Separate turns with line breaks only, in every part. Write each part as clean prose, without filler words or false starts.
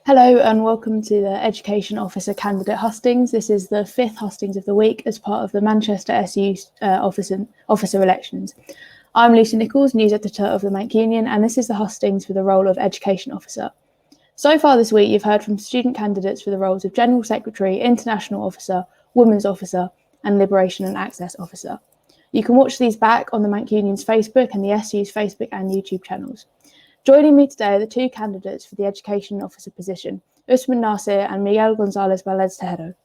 Hello and welcome to the Education Officer Candidate Hustings. This is the 5th hustings of the week as part of the Manchester SU officer elections. I'm Lucy Nichols, News Editor of the Manc Union, and this is the hustings for the role of Education Officer. So far this week, you've heard from student candidates for the roles of General Secretary, International Officer, Women's Officer, and Liberation and Access Officer. You can watch these back on the Manc Union's Facebook and the SU's Facebook and YouTube channels. Joining me today are the two candidates for the Education Officer position, Usman Nasir and Miguel Gonzalez Valdes Tejero.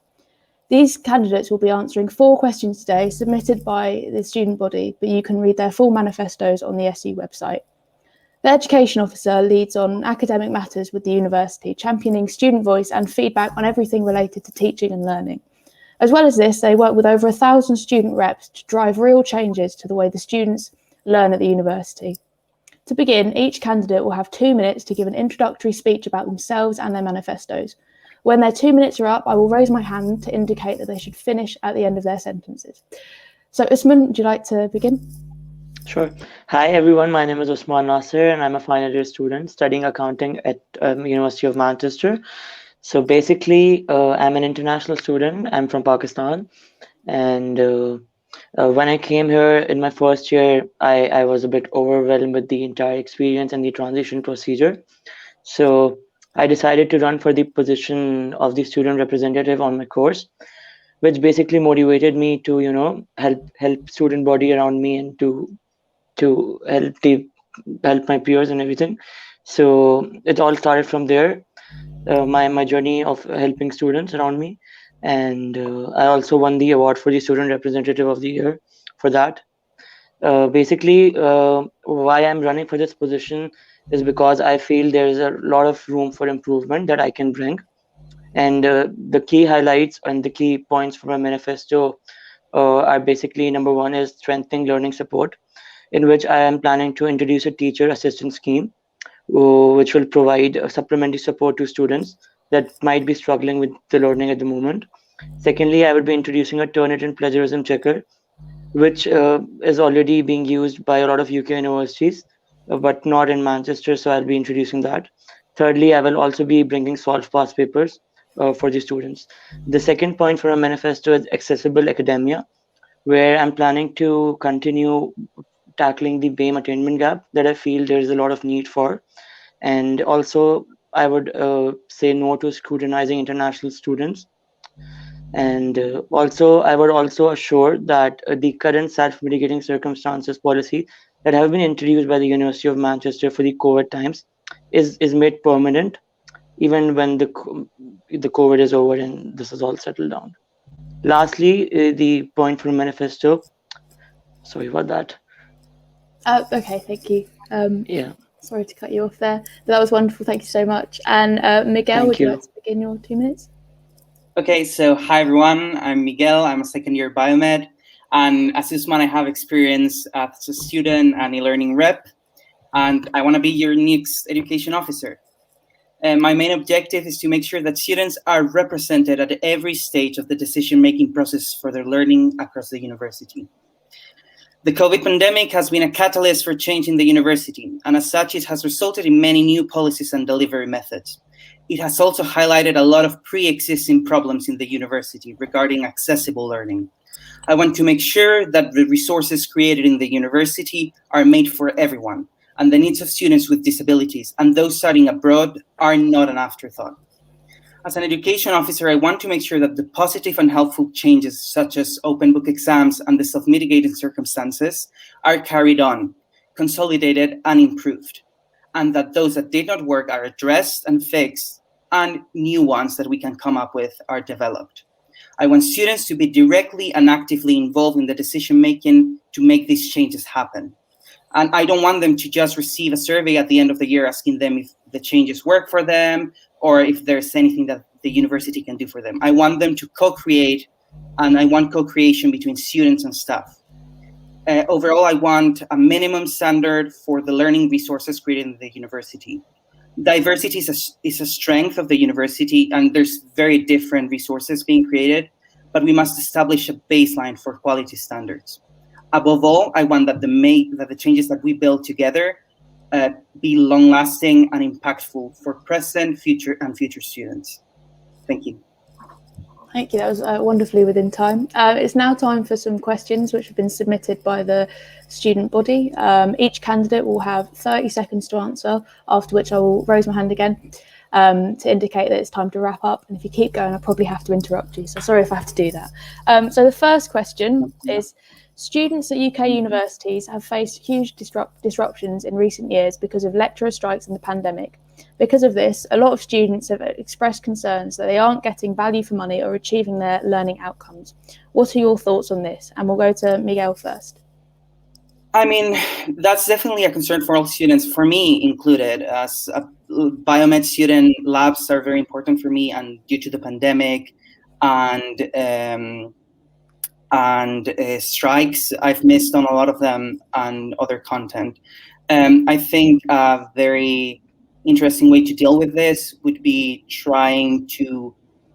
These candidates will be answering 4 questions today submitted by the student body, but you can read their full manifestos on the SU website. The Education Officer leads on academic matters with the university, championing student voice and feedback on everything related to teaching and learning. As well as this, they work with over 1,000 student reps to drive real changes to the way the students learn at the university. To begin, each candidate will have 2 minutes to give an introductory speech about themselves and their manifestos. When their 2 minutes are up, I will raise my hand to indicate that they should finish at the end of their sentences. So, Usman, would you like to begin?
Sure. Hi, everyone. My name is Usman Nasir, and I'm a final year student studying accounting at University of Manchester. So basically, I'm an international student. I'm from Pakistan. And when I came here in my first year, I was a bit overwhelmed with the entire experience and the transition procedure. So I decided to run for the position of the student representative on my course, which basically motivated me to, help student body around me and to help my peers and everything. So it all started from there, my journey of helping students around me. And I also won the award for the Student Representative of the Year for that. Basically, why I'm running for this position is because I feel there's a lot of room for improvement that I can bring. And the key highlights and the key points for my manifesto are basically, number one is strengthening learning support, in which I am planning to introduce a teacher assistance scheme, which will provide supplementary support to students that might be struggling with the learning at the moment. Secondly, I will be introducing a Turnitin plagiarism checker, which is already being used by a lot of UK universities, but not in Manchester, so I'll be introducing that. Thirdly, I will also be bringing solved past papers for the students. The second point for a manifesto is accessible academia, where I'm planning to continue tackling the BAME attainment gap that I feel there is a lot of need for. And also, I would say no to scrutinizing international students. And also, I would also assure that the current self-mitigating circumstances policy that have been introduced by the University of Manchester for the COVID times is made permanent, even when the COVID is over and this is all settled down. Lastly, the point from manifesto. Sorry about that.
Okay, thank you.
Yeah.
Sorry to cut you off there, but that was wonderful. Thank you so much. And Miguel, would you like to begin your 2 minutes?
Okay, so hi everyone, I'm Miguel, I'm a second year biomed, and as Usman, I have experience as a student and e-learning rep, and I want to be your next education officer. And my main objective is to make sure that students are represented at every stage of the decision-making process for their learning across the university. The COVID pandemic has been a catalyst for change in the university, and as such, it has resulted in many new policies and delivery methods. It has also highlighted a lot of pre-existing problems in the university regarding accessible learning. I want to make sure that the resources created in the university are made for everyone, and the needs of students with disabilities and those studying abroad are not an afterthought. As an education officer, I want to make sure that the positive and helpful changes, such as open book exams and the self-mitigating circumstances, are carried on, consolidated, and improved, and that those that did not work are addressed and fixed, and new ones that we can come up with are developed. I want students to be directly and actively involved in the decision-making to make these changes happen. And I don't want them to just receive a survey at the end of the year asking them if the changes work for them or if there's anything that the university can do for them. I want them to co-create, and I want co-creation between students and staff. Overall, I want a minimum standard for the learning resources created in the university. Diversity is a strength of the university, and there's very different resources being created, but we must establish a baseline for quality standards. Above all, I want that the changes that we build together be long-lasting and impactful for present, future students. Thank you.
Thank you. That was wonderfully within time. It's now time for some questions which have been submitted by the student body. Each candidate will have 30 seconds to answer, after which I will raise my hand again to indicate that it's time to wrap up. And if you keep going, I'll probably have to interrupt you. So sorry if I have to do that. So the first question is, students at UK universities have faced huge disruptions in recent years because of lecturer strikes and the pandemic. Because of this, a lot of students have expressed concerns that they aren't getting value for money or achieving their learning outcomes. What are your thoughts on this? And we'll go to Miguel first.
I mean, that's definitely a concern for all students, for me included. As a biomed student, labs are very important for me, and due to the pandemic and strikes, I've missed on a lot of them and other content. I think a very interesting way to deal with this would be trying to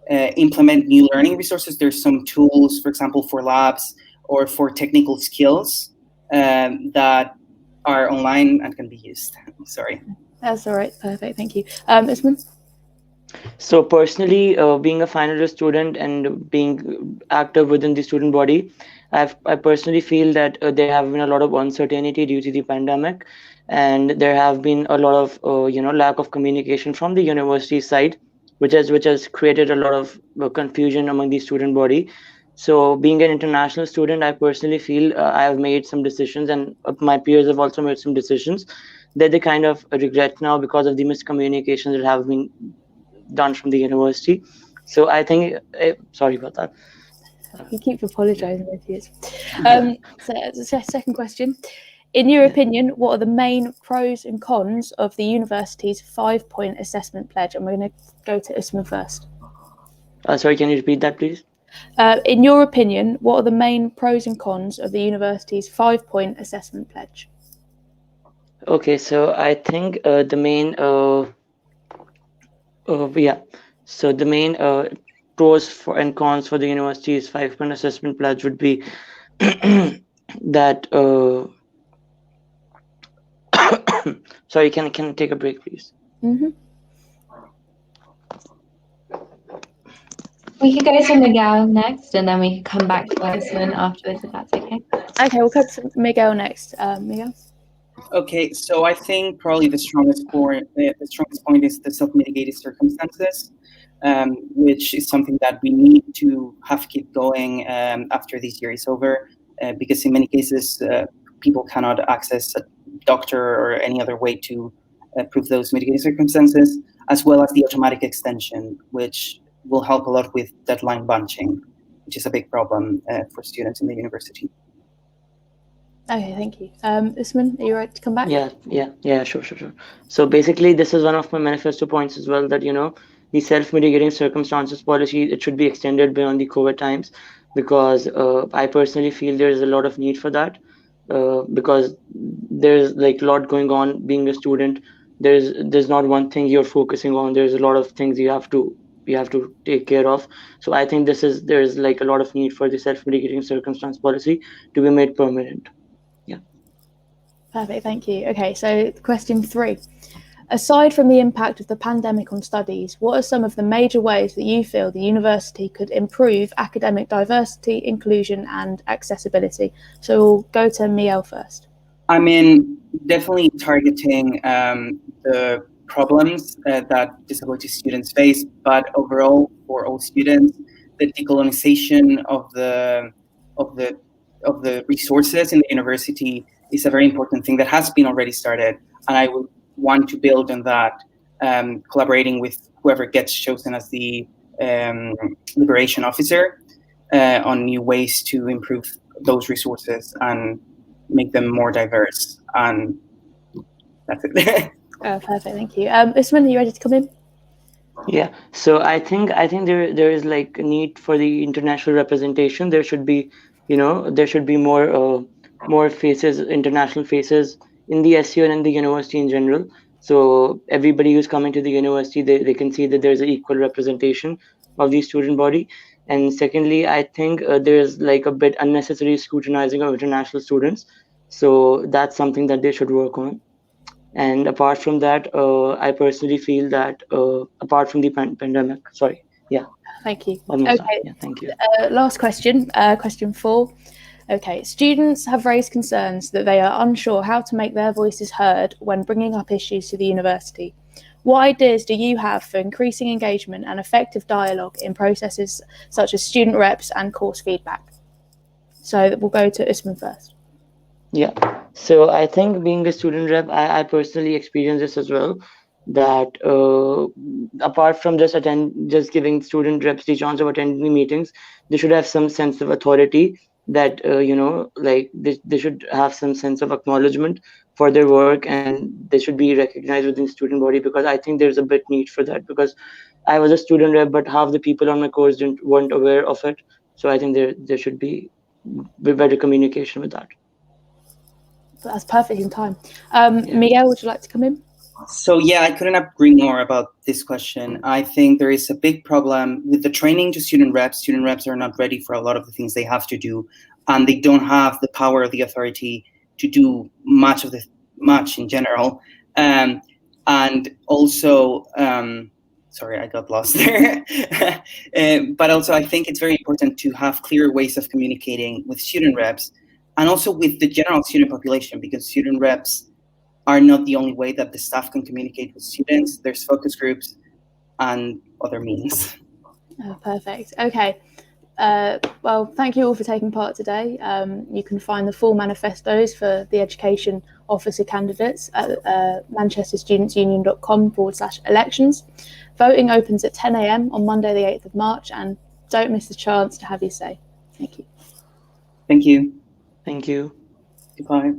implement new learning resources. There's some tools, for example, for labs or for technical skills that are online and can be used. Sorry.
That's all right. Perfect. Thank you. Usman?
So personally, being a final year student and being active within the student body, I personally feel that there have been a lot of uncertainty due to the pandemic, and there have been a lot of lack of communication from the university side, which has created a lot of confusion among the student body. So being an international student, I personally feel I have made some decisions, and my peers have also made some decisions that they kind of regret now because of the miscommunications that have been done from the university. So I think, sorry about that.
You keep apologising with you. So the second question. In your opinion, what are the main pros and cons of the university's 5-point assessment pledge? And we're going to go to Usman first.
Sorry, can you repeat that, please?
In your opinion, what are the main pros and cons of the university's 5-point assessment pledge?
Okay, so I think the main so the main pros and cons for the university's 5-point assessment pledge would be that sorry, can I take a break, please?
Mm-hmm.
We could go to Miguel next, and then we can come back to Usman afterwards, if that's okay.
Okay, we'll come to Miguel next. Miguel?
Okay, so I think probably the strongest point is the self-mitigated circumstances, which is something that we need to keep going after this year is over, because in many cases people cannot access a doctor or any other way to prove those mitigating circumstances, as well as the automatic extension, which will help a lot with deadline bunching, which is a big problem for students in the university.
Okay, thank you. Usman, are you ready to come back?
Yeah, sure. So basically, this is one of my manifesto points as well, that, the self-mitigating circumstances policy, it should be extended beyond the COVID times, because I personally feel there's a lot of need for that, because there's like a lot going on being a student. There's not one thing you're focusing on. There's a lot of things you have to take care of. So I think there's like a lot of need for the self-mitigating circumstance policy to be made permanent. Yeah.
Perfect, thank you. Okay, so question 3. Aside from the impact of the pandemic on studies, what are some of the major ways that you feel the university could improve academic diversity, inclusion, and accessibility? So we'll go to Miguel first.
I mean, definitely targeting the problems that disability students face, but overall for all students, the decolonization of the resources in the university is a very important thing that has been already started, and I would want to build on that, collaborating with whoever gets chosen as the liberation officer on new ways to improve those resources and make them more diverse. And that's it.
Perfect, thank you. Usman, are you ready to come in?
Yeah, so I think there is like a need for the international representation. There should be, more faces, international faces in the SU and in the university in general. So everybody who's coming to the university, they can see that there's an equal representation of the student body. And secondly, I think there's like a bit unnecessary scrutinizing of international students. So that's something that they should work on. And apart from that, I personally feel that apart from the pandemic, sorry, yeah.
Thank you.
Almost done.
Okay.
Yeah, thank you.
Last question, question 4. Okay, students have raised concerns that they are unsure how to make their voices heard when bringing up issues to the university. What ideas do you have for increasing engagement and effective dialogue in processes such as student reps and course feedback? So we'll go to Usman first.
Yeah, so I think being a student rep, I personally experience this as well. That apart from just giving student reps the chance of attending the meetings, they should have some sense of authority. That like they should have some sense of acknowledgement for their work, and they should be recognized within the student body. Because I think there's a bit need for that. Because I was a student rep, but half the people on my course weren't aware of it. So I think there should be better communication with that.
That's perfect in time. Miguel, would you like to come in?
So yeah, I couldn't agree more about this question. I think there is a big problem with the training to student reps. Student reps are not ready for a lot of the things they have to do, and they don't have the power or the authority to do much in general. And also, sorry, I got lost there. But also, I think it's very important to have clear ways of communicating with student reps and also with the general student population, because student reps are not the only way that the staff can communicate with students. There's focus groups and other means.
Oh, perfect. Okay. Well, thank you all for taking part today. You can find the full manifestos for the Education Officer candidates at manchesterstudentsunion.com/elections. Voting opens at 10 a.m. on Monday, the 8th of March, and don't miss the chance to have your say. Thank you.
Thank you.
Thank you.
Goodbye.